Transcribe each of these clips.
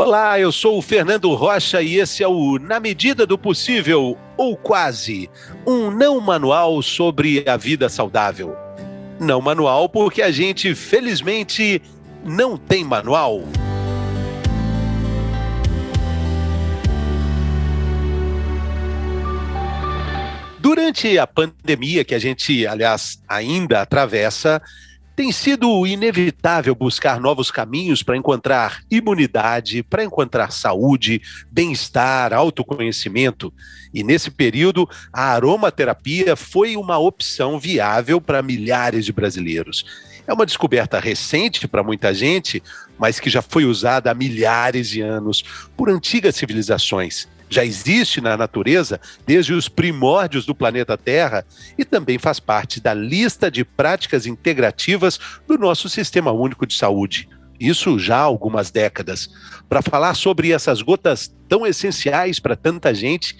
Olá, eu sou o Fernando Rocha e esse é o Na Medida do Possível, ou quase, um não manual sobre a vida saudável. Não manual porque a gente, felizmente, não tem manual. Durante a pandemia que a gente, aliás, ainda atravessa, tem sido inevitável buscar novos caminhos para encontrar imunidade, para encontrar saúde, bem-estar, autoconhecimento. E nesse período, a aromaterapia foi uma opção viável para milhares de brasileiros. É uma descoberta recente para muita gente, mas que já foi usada há milhares de anos por antigas civilizações. Já existe na natureza desde os primórdios do planeta Terra e também faz parte da lista de práticas integrativas do nosso Sistema Único de Saúde. Isso já há algumas décadas. Para falar sobre essas gotas tão essenciais para tanta gente,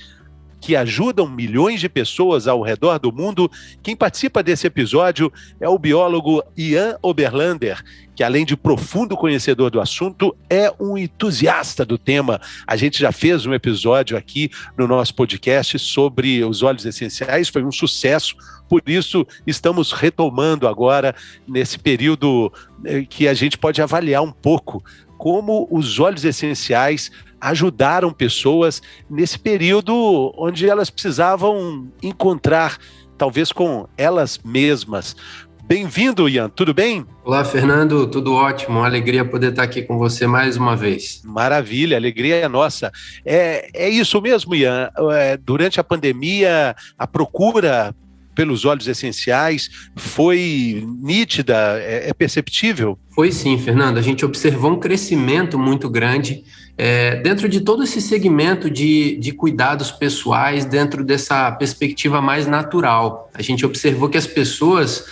que ajudam milhões de pessoas ao redor do mundo, quem participa desse episódio é o biólogo Ian Oberlander, que além de profundo conhecedor do assunto, é um entusiasta do tema. A gente já fez um episódio aqui no nosso podcast sobre os óleos essenciais, foi um sucesso, por isso estamos retomando agora, nesse período que a gente pode avaliar um pouco como os óleos essenciais ajudaram pessoas nesse período onde elas precisavam encontrar, talvez com elas mesmas. Bem-vindo, Ian, tudo bem? Olá, Fernando, tudo ótimo, uma alegria poder estar aqui com você mais uma vez. Maravilha, a alegria é nossa. É isso mesmo, Ian, durante a pandemia, a procura pelos óleos essenciais foi nítida, é perceptível? Foi sim, Fernando, a gente observou um crescimento muito grande dentro de todo esse segmento de cuidados pessoais, dentro dessa perspectiva mais natural. A gente observou que as pessoas,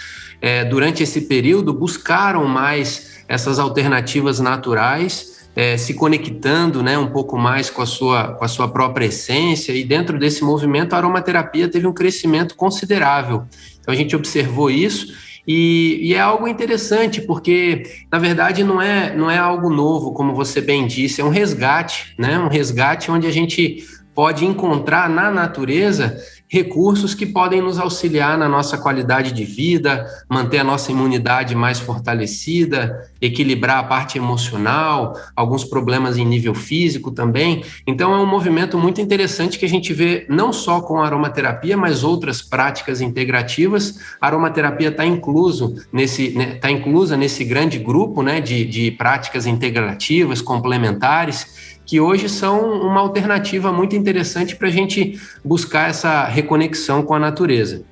durante esse período, buscaram mais essas alternativas naturais, se conectando, né, um pouco mais com a sua própria essência, e dentro desse movimento a aromaterapia teve um crescimento considerável. Então a gente observou isso e é algo interessante, porque na verdade não é algo novo, como você bem disse, é um resgate, né, um resgate onde a gente pode encontrar na natureza recursos que podem nos auxiliar na nossa qualidade de vida, manter a nossa imunidade mais fortalecida, equilibrar a parte emocional, alguns problemas em nível físico também. Então é um movimento muito interessante que a gente vê não só com a aromaterapia, mas outras práticas integrativas. A aromaterapia está inclusa nesse grande grupo, né, de práticas integrativas, complementares, que hoje são uma alternativa muito interessante para a gente buscar essa reconexão com a natureza.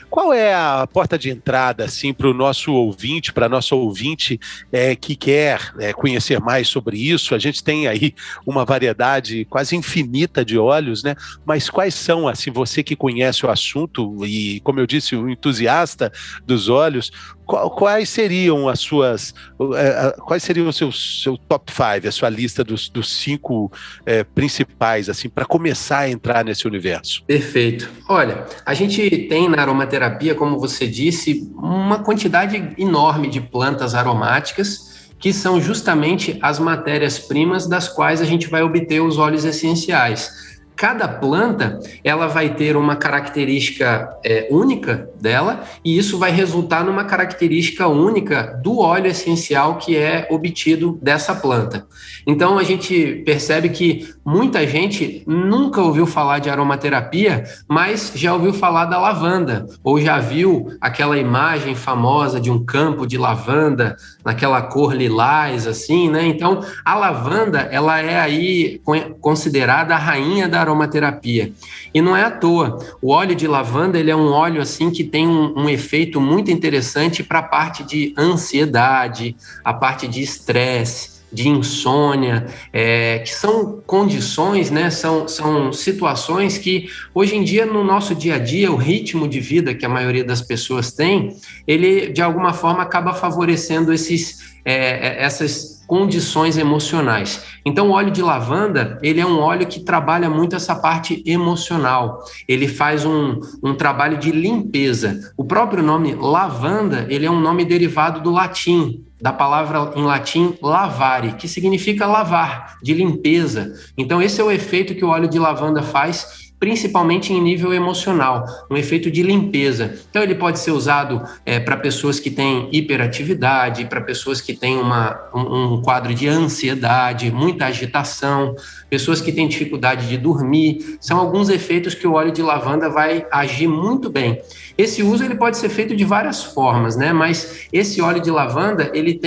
Qual é a porta de entrada assim, para o nosso ouvinte, para a nossa ouvinte que quer conhecer mais sobre isso? A gente tem aí uma variedade quase infinita de óleos, né? Mas quais são, assim, você que conhece o assunto e, como eu disse, um entusiasta dos óleos, quais seriam as suas, quais seriam o seu top 5, a sua lista dos 5 principais, assim, para começar a entrar nesse universo? Perfeito. Olha, a gente tem na aromaterapia, como você disse, uma quantidade enorme de plantas aromáticas que são justamente as matérias-primas das quais a gente vai obter os óleos essenciais. Cada planta, ela vai ter uma característica única dela, e isso vai resultar numa característica única do óleo essencial que é obtido dessa planta. Então, a gente percebe que muita gente nunca ouviu falar de aromaterapia, mas já ouviu falar da lavanda, ou já viu aquela imagem famosa de um campo de lavanda, naquela cor lilás, assim, né? Então, a lavanda, ela é aí considerada a rainha da aromaterapia. E não é à toa. O óleo de lavanda, ele é um óleo assim que tem um efeito muito interessante para a parte de ansiedade, a parte de estresse, de insônia, que são condições, né, são situações que hoje em dia no nosso dia a dia, o ritmo de vida que a maioria das pessoas tem, ele de alguma forma acaba favorecendo essas condições emocionais. Então, o óleo de lavanda, ele é um óleo que trabalha muito essa parte emocional. Ele faz um trabalho de limpeza. O próprio nome lavanda, ele é um nome derivado do latim, da palavra em latim lavare, que significa lavar, de limpeza. Então, esse é o efeito que o óleo de lavanda faz, principalmente em nível emocional, um efeito de limpeza. Então, ele pode ser usado para pessoas que têm hiperatividade, para pessoas que têm um quadro de ansiedade, muita agitação, pessoas que têm dificuldade de dormir. São alguns efeitos que o óleo de lavanda vai agir muito bem. Esse uso ele pode ser feito de várias formas, né? Mas esse óleo de lavanda ele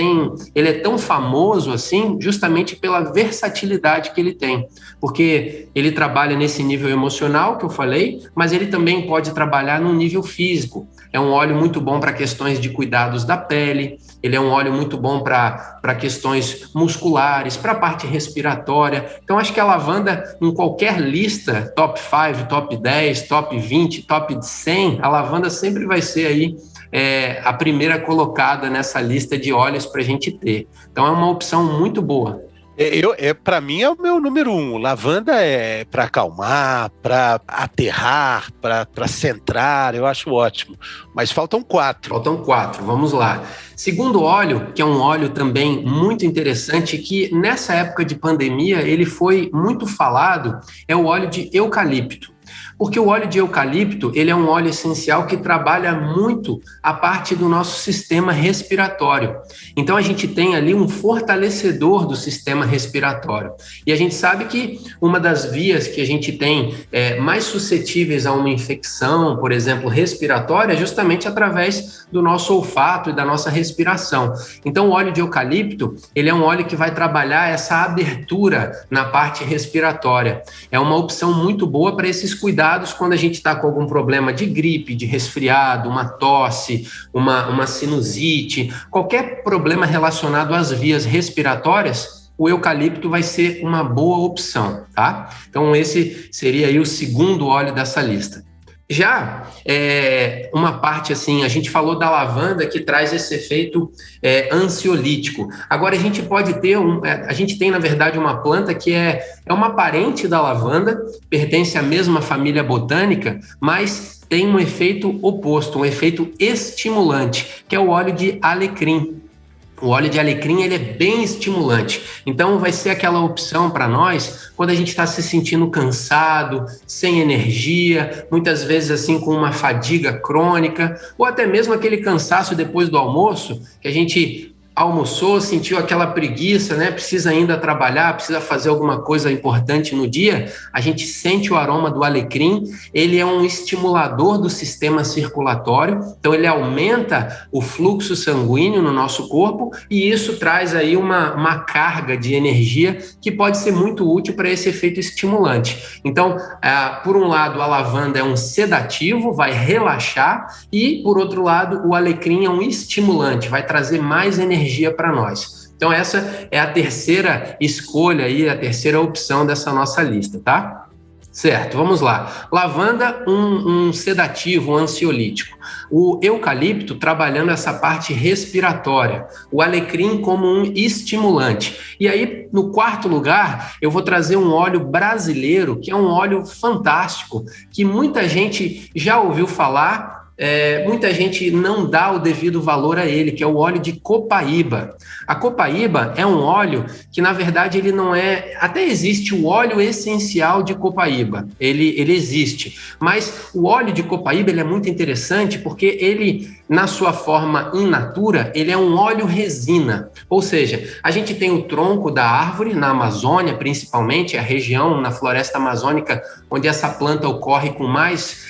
é tão famoso assim, justamente pela versatilidade que ele tem, porque ele trabalha nesse nível emocional que eu falei, mas ele também pode trabalhar no nível físico. É um óleo muito bom para questões de cuidados da pele, ele é um óleo muito bom para questões musculares, para a parte respiratória. Então, acho que a lavanda, em qualquer lista, top 5, top 10, top 20, top 100, a lavanda sempre vai ser aí a primeira colocada nessa lista de óleos para a gente ter. Então, é uma opção muito boa. Para mim é o meu número 1. Lavanda é para acalmar, para aterrar, para centrar, eu acho ótimo. Mas faltam 4. Faltam 4, vamos lá. Segundo óleo, que é um óleo também muito interessante, que nessa época de pandemia ele foi muito falado, é o óleo de eucalipto. Porque o óleo de eucalipto, ele é um óleo essencial que trabalha muito a parte do nosso sistema respiratório. Então, a gente tem ali um fortalecedor do sistema respiratório. E a gente sabe que uma das vias que a gente tem mais suscetíveis a uma infecção, por exemplo, respiratória, é justamente através do nosso olfato e da nossa respiração. Então, o óleo de eucalipto, ele é um óleo que vai trabalhar essa abertura na parte respiratória. É uma opção muito boa para esses cuidados quando a gente está com algum problema de gripe, de resfriado, uma tosse, uma sinusite, qualquer problema relacionado às vias respiratórias, o eucalipto vai ser uma boa opção, tá? Então, esse seria aí o segundo óleo dessa lista. Já uma parte assim, a gente falou da lavanda que traz esse efeito ansiolítico. Agora a gente pode ter a gente tem na verdade uma planta que é uma parente da lavanda, pertence à mesma família botânica, mas tem um efeito oposto, um efeito estimulante, que é o óleo de alecrim. O óleo de alecrim ele é bem estimulante, então vai ser aquela opção para nós quando a gente está se sentindo cansado, sem energia, muitas vezes assim com uma fadiga crônica, ou até mesmo aquele cansaço depois do almoço, que a gente almoçou, sentiu aquela preguiça, né? Precisa ainda trabalhar, precisa fazer alguma coisa importante no dia, a gente sente o aroma do alecrim, ele é um estimulador do sistema circulatório, então ele aumenta o fluxo sanguíneo no nosso corpo e isso traz aí uma carga de energia que pode ser muito útil para esse efeito estimulante. Então, por um lado, a lavanda é um sedativo, vai relaxar, e por outro lado, o alecrim é um estimulante, vai trazer mais energia para nós. Então essa é a terceira escolha aí, a terceira opção dessa nossa lista, tá? Certo, vamos lá. Lavanda, um sedativo, um ansiolítico. O eucalipto trabalhando essa parte respiratória. O alecrim como um estimulante. E aí, no quarto lugar, eu vou trazer um óleo brasileiro, que é um óleo fantástico, que muita gente já ouviu falar, muita gente não dá o devido valor a ele, que é o óleo de copaíba. A copaíba é um óleo que, na verdade, ele não é... Até existe o óleo essencial de copaíba, ele existe. Mas o óleo de copaíba ele é muito interessante porque ele, na sua forma in natura, ele é um óleo resina. Ou seja, a gente tem o tronco da árvore, na Amazônia, principalmente, a região, na floresta amazônica, onde essa planta ocorre com mais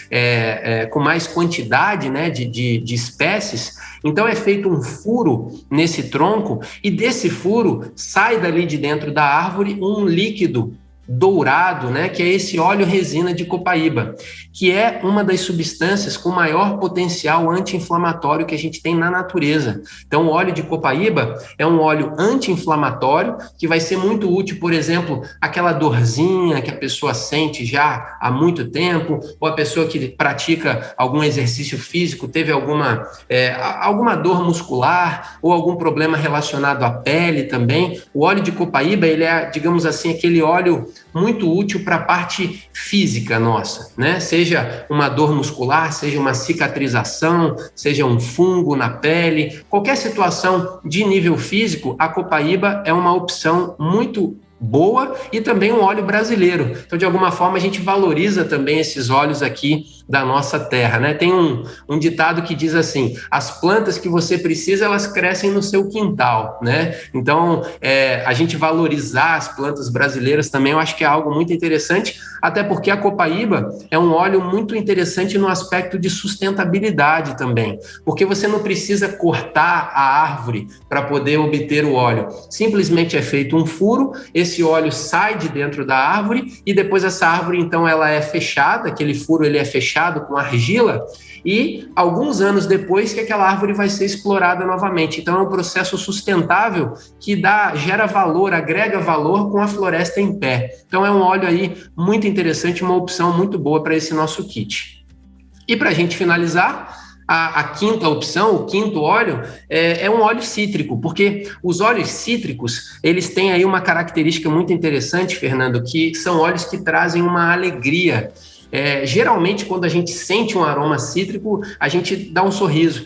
quantidade, né, de espécies. Então é feito um furo nesse tronco e desse furo sai dali de dentro da árvore um líquido dourado, né, que é esse óleo resina de copaíba, que é uma das substâncias com maior potencial anti-inflamatório que a gente tem na natureza. Então, o óleo de copaíba é um óleo anti-inflamatório que vai ser muito útil, por exemplo, aquela dorzinha que a pessoa sente já há muito tempo, ou a pessoa que pratica algum exercício físico, teve alguma dor muscular, ou algum problema relacionado à pele também. O óleo de copaíba, ele é, digamos assim, aquele óleo muito útil para a parte física nossa, né? Seja uma dor muscular, seja uma cicatrização, seja um fungo na pele, qualquer situação de nível físico, a copaíba é uma opção muito boa e também um óleo brasileiro. Então, de alguma forma, a gente valoriza também esses óleos aqui da nossa terra, né? Tem um ditado que diz assim: as plantas que você precisa, elas crescem no seu quintal, né? Então, a gente valorizar as plantas brasileiras também, eu acho que é algo muito interessante, até porque a copaíba é um óleo muito interessante no aspecto de sustentabilidade também, porque você não precisa cortar a árvore para poder obter o óleo. Simplesmente é feito um furo, esse óleo sai de dentro da árvore e depois essa árvore, então, ela é fechada, aquele furo ele é fechado com argila, e alguns anos depois que aquela árvore vai ser explorada novamente. Então é um processo sustentável que gera valor, agrega valor com a floresta em pé. Então é um óleo aí muito interessante, uma opção muito boa para esse nosso kit. E para a gente finalizar, a quinta opção, o quinto óleo, é um óleo cítrico, porque os óleos cítricos, eles têm aí uma característica muito interessante, Fernando, que são óleos que trazem uma alegria. Geralmente, quando a gente sente um aroma cítrico, a gente dá um sorriso,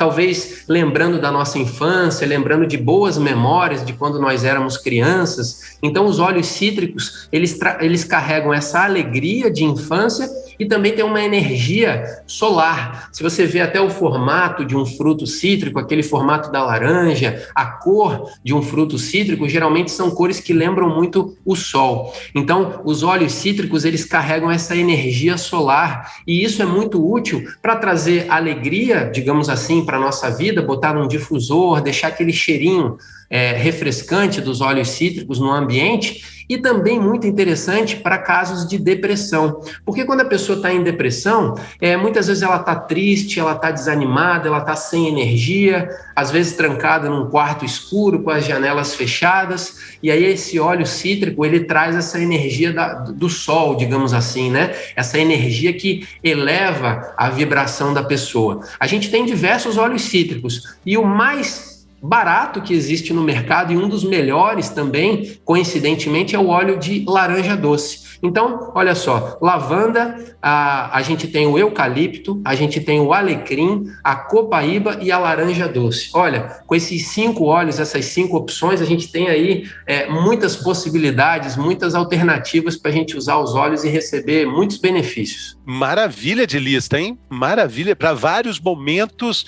talvez lembrando da nossa infância, lembrando de boas memórias de quando nós éramos crianças. Então, os óleos cítricos, eles carregam essa alegria de infância e também tem uma energia solar. Se você vê até o formato de um fruto cítrico, aquele formato da laranja, a cor de um fruto cítrico, geralmente são cores que lembram muito o sol. Então, os óleos cítricos, eles carregam essa energia solar, e isso é muito útil para trazer alegria, digamos assim, para a nossa vida, botar num difusor, deixar aquele cheirinho refrescante dos óleos cítricos no ambiente, e também muito interessante para casos de depressão, porque quando a pessoa está em depressão, muitas vezes ela está triste, ela está desanimada, ela está sem energia, às vezes trancada num quarto escuro com as janelas fechadas, e aí esse óleo cítrico, ele traz essa energia do sol, digamos assim, né? Essa energia que eleva a vibração da pessoa. A gente tem diversos óleos cítricos, e o mais barato que existe no mercado, e um dos melhores também, coincidentemente, é o óleo de laranja doce. Então, olha só, lavanda, a gente tem o eucalipto, a gente tem o alecrim, a copaíba e a laranja doce. Olha, com esses 5 óleos, essas 5 opções, a gente tem aí muitas possibilidades, muitas alternativas para a gente usar os óleos e receber muitos benefícios. Maravilha de lista, hein? Maravilha, para vários momentos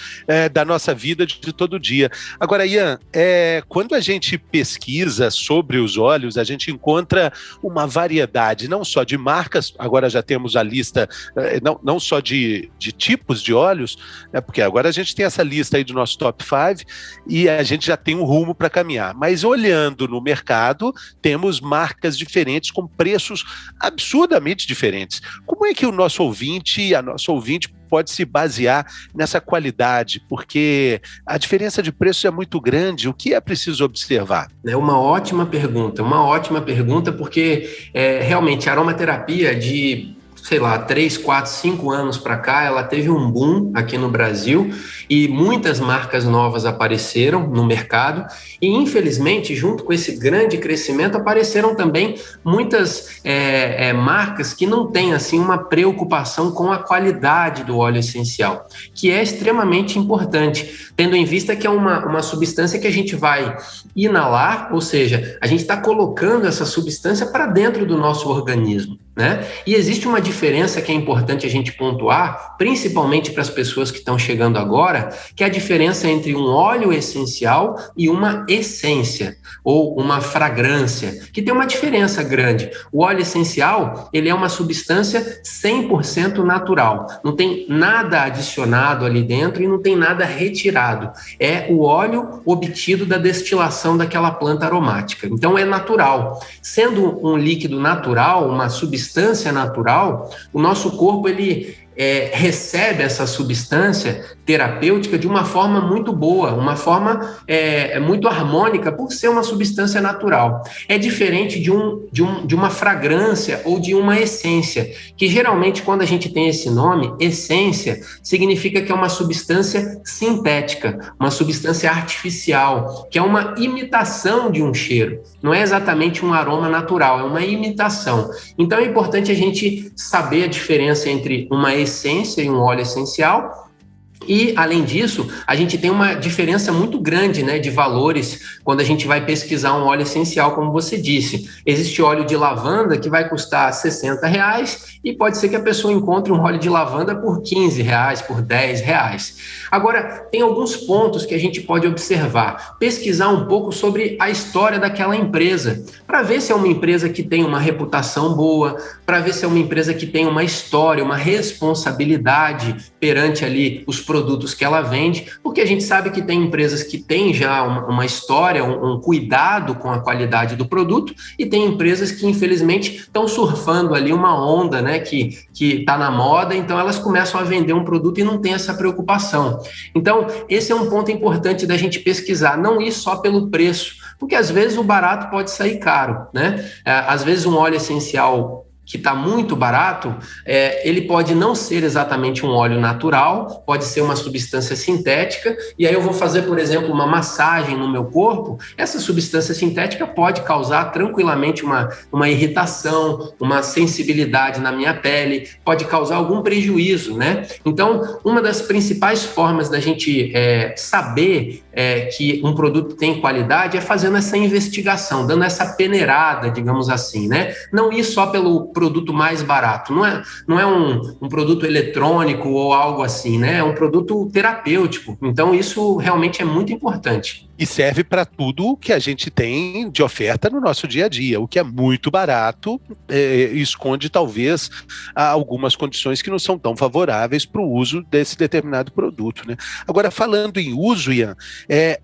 da nossa vida de todo dia. Agora, Ian, quando a gente pesquisa sobre os óleos, a gente encontra uma variedade, não só de marcas, agora já temos a lista, não só de tipos de óleos, porque agora a gente tem essa lista aí do nosso top 5 e a gente já tem um rumo para caminhar. Mas olhando no mercado, temos marcas diferentes com preços absurdamente diferentes. Como é que o nosso ouvinte, a nossa ouvinte, pode se basear nessa qualidade? Porque a diferença de preço é muito grande. O que é preciso observar? É uma ótima pergunta, porque realmente a aromaterapia de, 3, 4, 5 anos para cá, ela teve um boom aqui no Brasil e muitas marcas novas apareceram no mercado e, infelizmente, junto com esse grande crescimento, apareceram também muitas marcas que não têm assim, uma preocupação com a qualidade do óleo essencial, que é extremamente importante, tendo em vista que é uma substância que a gente vai inalar, ou seja, a gente está colocando essa substância para dentro do nosso organismo, né? E existe uma diferença que é importante a gente pontuar, principalmente para as pessoas que estão chegando agora, que é a diferença entre um óleo essencial e uma essência, ou uma fragrância, que tem uma diferença grande. O óleo essencial, ele é uma substância 100% natural, não tem nada adicionado ali dentro e não tem nada retirado. É o óleo obtido da destilação daquela planta aromática. Então é natural. Sendo um líquido natural, uma substância natural, o nosso corpo ele recebe essa substância terapêutica de uma forma muito boa, uma forma muito harmônica, por ser uma substância natural. É diferente de uma fragrância ou de uma essência, que geralmente quando a gente tem esse nome, essência, significa que é uma substância sintética, uma substância artificial, que é uma imitação de um cheiro. Não é exatamente um aroma natural, é uma imitação. Então é importante a gente saber a diferença entre uma essência e um óleo essencial. E, além disso, a gente tem uma diferença muito grande, né, de valores quando a gente vai pesquisar um óleo essencial, como você disse. Existe óleo de lavanda que vai custar R$60 e pode ser que a pessoa encontre um óleo de lavanda por R$15, por R$10. Agora, tem alguns pontos que a gente pode observar. Pesquisar um pouco sobre a história daquela empresa, para ver se é uma empresa que tem uma reputação boa, para ver se é uma empresa que tem uma história, uma responsabilidade perante ali os produtos que ela vende, porque a gente sabe que tem empresas que têm já uma história, um cuidado com a qualidade do produto, e tem empresas que, infelizmente, estão surfando ali uma onda, né, que está na moda, então elas começam a vender um produto e não tem essa preocupação. Então, esse é um ponto importante da gente pesquisar, não ir só pelo preço, porque às vezes o barato pode sair caro, né? Às vezes um óleo essencial que está muito barato, ele pode não ser exatamente um óleo natural, pode ser uma substância sintética, e aí eu vou fazer, por exemplo, uma massagem no meu corpo, essa substância sintética pode causar tranquilamente uma irritação, uma sensibilidade na minha pele, pode causar algum prejuízo, né? Então, uma das principais formas da gente saber que um produto tem qualidade é fazendo essa investigação, dando essa peneirada, digamos assim, né? Não ir só pelo produto mais barato, não é um produto eletrônico ou algo assim, né? É um produto terapêutico, então isso realmente é muito importante. E serve para tudo que a gente tem de oferta no nosso dia a dia. O que é muito barato esconde talvez algumas condições que não são tão favoráveis para o uso desse determinado produto, né? Agora, falando em uso, Ian,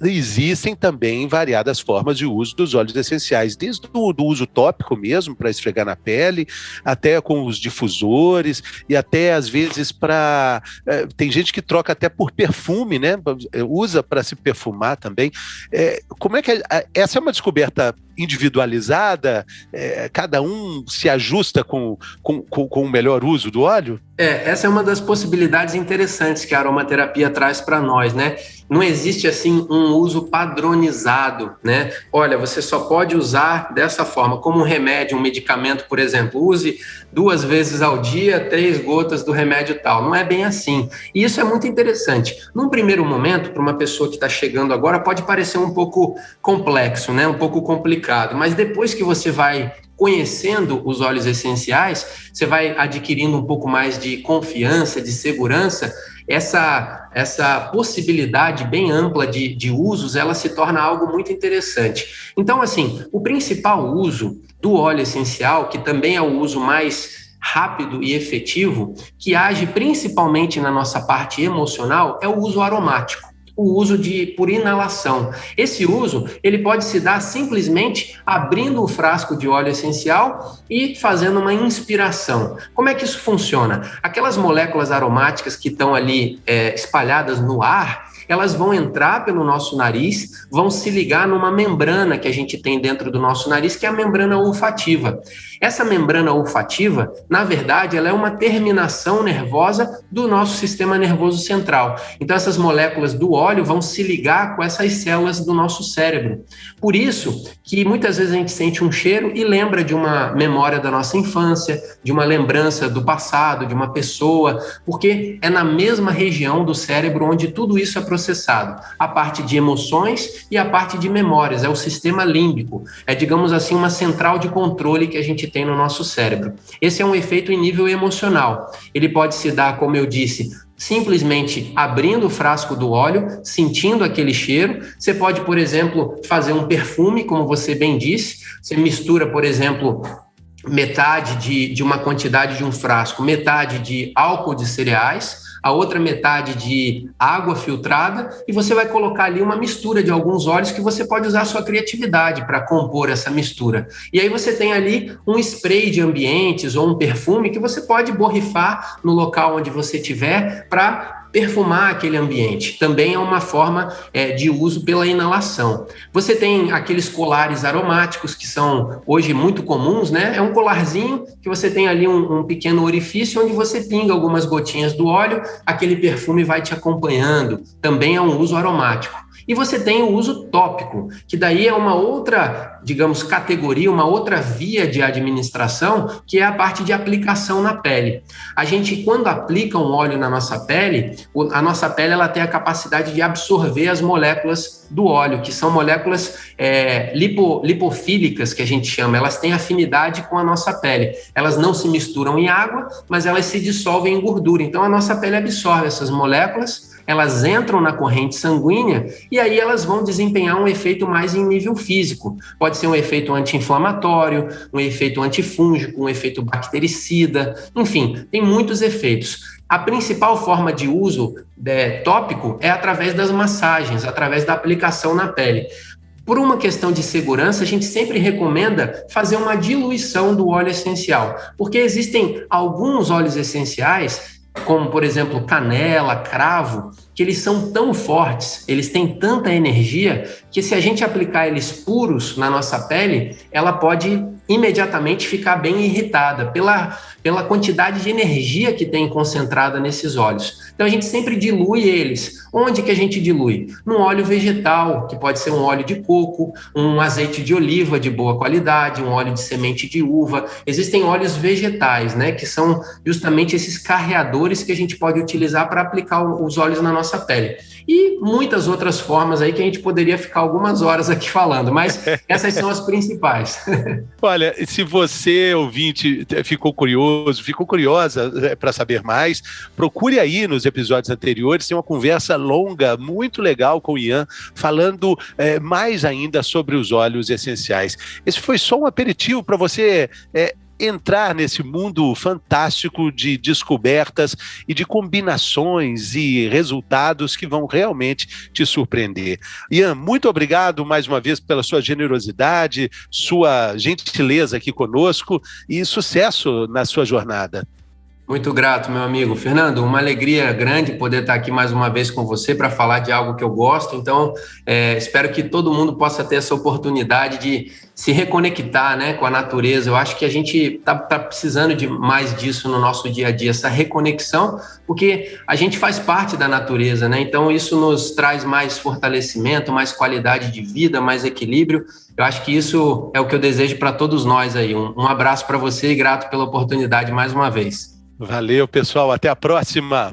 existem também variadas formas de uso dos óleos essenciais, desde do uso tópico mesmo, para esfregar na pele, até com os difusores, e até às vezes tem gente que troca até por perfume, né? Usa para se perfumar também. Como é que essa é uma descoberta individualizada? Cada um se ajusta com o melhor uso do óleo? Essa é uma das possibilidades interessantes que a aromaterapia traz para nós, né? Não existe, assim, um uso padronizado, né? Olha, você só pode usar dessa forma, como um remédio, um medicamento, por exemplo. Use 2 vezes ao dia, 3 gotas do remédio tal. Não é bem assim. E isso é muito interessante. Num primeiro momento, para uma pessoa que está chegando agora, pode parecer um pouco complexo, né? Um pouco complicado. Mas depois que você vai conhecendo os óleos essenciais, você vai adquirindo um pouco mais de confiança, de segurança. Essa possibilidade bem ampla de usos, ela se torna algo muito interessante. Então, assim, o principal uso do óleo essencial, que também é o uso mais rápido e efetivo, que age principalmente na nossa parte emocional, é o uso aromático. O uso por inalação. Esse uso, ele pode se dar simplesmente abrindo o frasco de óleo essencial e fazendo uma inspiração. Como é que isso funciona? Aquelas moléculas aromáticas que estão ali espalhadas no ar, elas vão entrar pelo nosso nariz, vão se ligar numa membrana que a gente tem dentro do nosso nariz, que é a membrana olfativa. Essa membrana olfativa, na verdade, ela é uma terminação nervosa do nosso sistema nervoso central. Então, essas moléculas do óleo vão se ligar com essas células do nosso cérebro. Por isso que muitas vezes a gente sente um cheiro e lembra de uma memória da nossa infância, de uma lembrança do passado, de uma pessoa, porque é na mesma região do cérebro onde tudo isso é processado. A parte de emoções e a parte de memórias, é o sistema límbico. É, digamos assim, uma central de controle que a gente tem no nosso cérebro. Esse é um efeito em nível emocional. Ele pode se dar, como eu disse, simplesmente abrindo o frasco do óleo, sentindo aquele cheiro. Você pode, por exemplo, fazer um perfume, como você bem disse. Você mistura, por exemplo, metade de uma quantidade de um frasco, metade de álcool de cereais. a outra metade de água filtrada, e você vai colocar ali uma mistura de alguns óleos que você pode usar a sua criatividade para compor essa mistura. E aí você tem ali um spray de ambientes ou um perfume que você pode borrifar no local onde você estiver para perfumar aquele ambiente. Também é uma forma de uso pela inalação. Você tem aqueles colares aromáticos que são hoje muito comuns, né? É um colarzinho que você tem ali um pequeno orifício onde você pinga algumas gotinhas do óleo, aquele perfume vai te acompanhando. Também é um uso aromático. E você tem o uso tópico, que daí é uma outra, digamos, categoria, uma outra via de administração, que é a parte de aplicação na pele. A gente, quando aplica um óleo na nossa pele, a nossa pele ela tem a capacidade de absorver as moléculas do óleo, que são moléculas lipofílicas, que a gente chama. Elas têm afinidade com a nossa pele. Elas não se misturam em água, mas elas se dissolvem em gordura. Então, a nossa pele absorve essas moléculas, elas entram na corrente sanguínea e aí elas vão desempenhar um efeito mais em nível físico. Pode ser um efeito anti-inflamatório, um efeito antifúngico, um efeito bactericida, enfim, tem muitos efeitos. A principal forma de uso tópico é através das massagens, através da aplicação na pele. Por uma questão de segurança, a gente sempre recomenda fazer uma diluição do óleo essencial, porque existem alguns óleos essenciais, como, por exemplo, canela, cravo, que eles são tão fortes, eles têm tanta energia, que se a gente aplicar eles puros na nossa pele, ela pode imediatamente ficar bem irritada pela quantidade de energia que tem concentrada nesses óleos. Então, a gente sempre dilui eles. Onde que a gente dilui? Num óleo vegetal, que pode ser um óleo de coco, um azeite de oliva de boa qualidade, um óleo de semente de uva. Existem óleos vegetais, né, que são justamente esses carreadores que a gente pode utilizar para aplicar os óleos na nossa pele. E muitas outras formas aí que a gente poderia ficar algumas horas aqui falando, mas essas são as principais. Olha, se você, ouvinte, ficou curiosa para saber mais, procure aí nos episódios anteriores, tem uma conversa longa, muito legal com o Ian, falando mais ainda sobre os óleos essenciais. Esse foi só um aperitivo para você entrar nesse mundo fantástico de descobertas e de combinações e resultados que vão realmente te surpreender. Ian, muito obrigado mais uma vez pela sua generosidade, sua gentileza aqui conosco e sucesso na sua jornada. Muito grato, meu amigo. Fernando, uma alegria grande poder estar aqui mais uma vez com você para falar de algo que eu gosto. Então, espero que todo mundo possa ter essa oportunidade de se reconectar, né, com a natureza. Eu acho que a gente está precisando de mais disso no nosso dia a dia, essa reconexão, porque a gente faz parte da natureza, né? Então, isso nos traz mais fortalecimento, mais qualidade de vida, mais equilíbrio. Eu acho que isso é o que eu desejo para todos nós aí. Um abraço para você e grato pela oportunidade mais uma vez. Valeu, pessoal. Até a próxima.